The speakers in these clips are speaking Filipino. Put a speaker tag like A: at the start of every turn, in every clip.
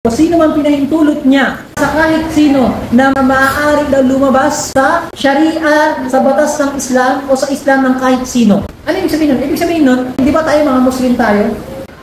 A: O sino man pinahintulot niya sa kahit sino na maaari daw lumabas sa Sharia, sa batas ng Islam o sa Islam ng kahit sino. Ano ibig sabihin nun? Ibig sabihin nun, hindi ba tayo mga Muslim tayo?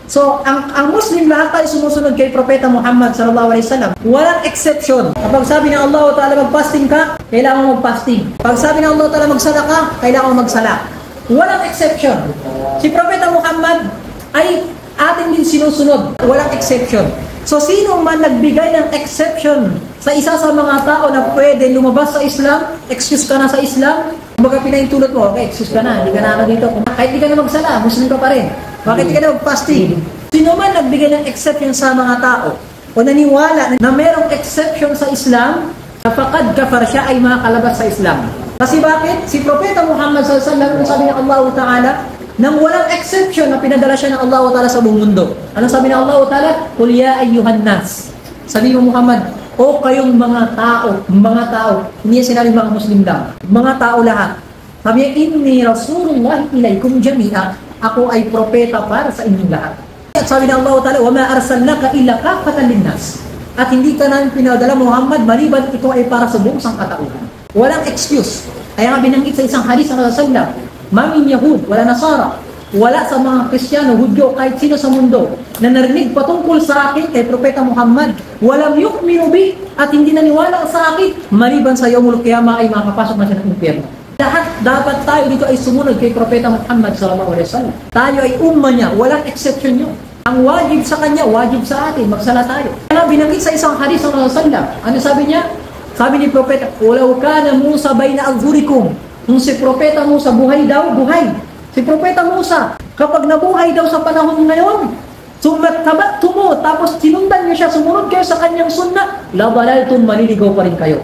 A: So, ang Muslim lahat tayo sumusunod kay Propeta Muhammad sallallahu alaihi wasallam. Walang exception. Kapag sabi ng Allah Ta'ala mag-fasting ka, kailangan mo mag-fasting. Pag sabi ng Allah Ta'ala magsala ka, kailangan mo magsala. Walang exception. Si Propeta Muhammad ay ating din sinusunod. Walang exception. So, sino man nagbigay ng exception sa isa sa mga tao na pwede lumabas sa Islam, excuse ka na sa Islam, kumbaga pinahintulot mo, okay, excuse ka na, hindi ka na dito. Kahit hindi ka na magsala, Muslim ka pa rin. Bakit hindi ka na mag-fasting? Sino man nagbigay ng exception sa mga tao o naniwala na merong exception sa Islam, kapag kafar siya ay makakalabas sa Islam. Kasi bakit? Si Propeta Muhammad sallallahu alaihi wasallam, sabi ng Allah Ta'ala, nang walang exception na pinadala siya ng Allah Ta'ala sa buong mundo. Anong sabi ng Allah Ta'ala? Qul ya ayyuhan nas. Sabi mo Muhammad, o kayong mga tao, hindi sinabi mga Muslim lang, mga tao lahat. Sabi niya, inni Rasulullah ilaykum jami'a. Ako ay propeta para sa inyong lahat. At sabi ng Allah Ta'ala, wa ma arsalnaka illa kafatan linnas. At hindi ka namin pinadala Muhammad, maliban ito ay para sa buong sangkatauhan. Walang excuse. Kaya nga binanggit sa isang hadith ng Rasulullah, Mamin Yahud, wala Nasara, wala sa mga Kristiyano, Hudyo, kahit sino sa mundo, na narinig patungkol sa akin kay Propeta Muhammad, walang yu'minu bi, at hindi naniwala sa akin, maliban sa Yawmul Qiyamah ay makapasok na siya ng impyerno. Lahat dapat tayo dito ay sumunod kay Propeta Muhammad sallallahu alaihi wasallam. Tayo ay umma niya, walang exception niyo. Ang wajib sa kanya, wajib sa atin, magsala tayo. Kaya binanggit sa isang hadith ng Rasulullah, ano sabi niya? Sabi ni Propeta, "Walaw kana Musa bayna azhurikum." Nung si Propeta Musa buhay daw, buhay. Si Propeta Musa, kapag nabuhay daw sa panahon ngayon, sumattabattumu, tapos sinundan niyo siya, sumunod kayo sa kanyang sunna, labalaltum, maliligaw pa rin kayo.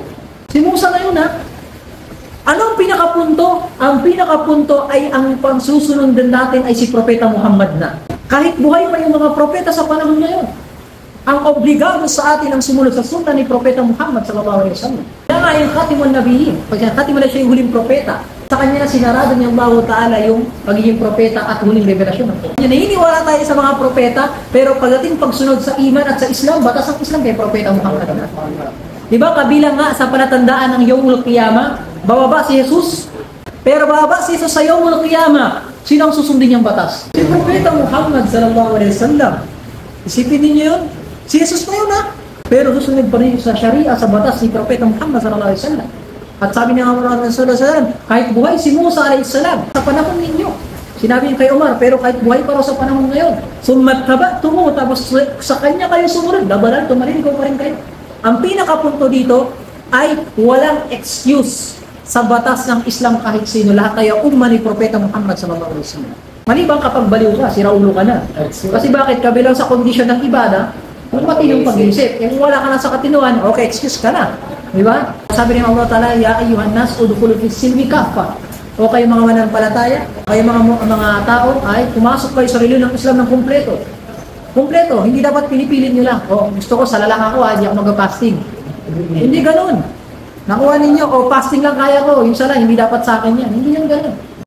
A: Si Musa ngayon ano ang pinakapunto? Ang pinakapunto ay ang pangsusunod din natin ay si Propeta Muhammad na. Kahit buhay pa yung mga propeta sa panahon ngayon, ang obligado sa atin ang sumunod sa sunna ni Propeta Muhammad sallallahu alaihi wasallam. Kaya nga yung Khatimun Nabiyyin, pag Khatimun na siya yung huling propeta, sa kanya na sinarado niya Allah Ta'ala yung pagiging propeta at huling revelasyon ng propeta. Naniniwala tayo sa mga propeta, pero pagdating pagsunod sa iman at sa Islam, batas ng Islam kay Propeta Muhammad. Diba kabilang nga sa palatandaan ng Yawmul Qiyamah, bababa si Jesus, pero bababa si Jesus sa Yawmul Qiyamah, sino ang susundin niyang batas? Si Propeta Muhammad sallallahu alaihi wasallam. Isipin niyo yun? Si Jesus na yun pero susunod pa rin sa Sharia, sa batas ni Propeta Muhammad sallallahu alaihi wasallam. At sabi niya Muhammad sallallahu alaihi wasallam, kahit buhay si Musa alaihi salam sa panahon ninyo, sinabi niya kay Umar, pero kahit buhay pa raw sa panahon ngayon, sumattabattumu, tapos sa kanya kayo sumunod, labanan, tumaliligaw pa rin kayo. Ang pinakapunto dito ay walang excuse sa batas ng Islam kahit sino. Lahat tayo umma ni Propeta Muhammad sallallahu alaihi wasallam. Maliban kapag baliw ka, siraulo ka na. Kasi bakit? Kabilang sa kondisyon ng ibada, kung matinong pag-iisip, kung wala ka na sa katinuan, okay, excuse ka na. Diba? Sabi ng Allah Ta'ala, ya ayyuhan nas, udkhulu fis silmi kaffa. O kayo mga mananampalataya, kayo mga tao, ay pumasok kayo sa reliyon ng Islam ng kumpleto. Kumpleto, hindi dapat pinipilit nyo lang. O, gusto ko, sala lang ako, hindi ako mag-fasting. Hindi ganun. Nakuha ninyo, o fasting lang kaya ko, yung sala, hindi dapat sa akin yan. Hindi yan ganun.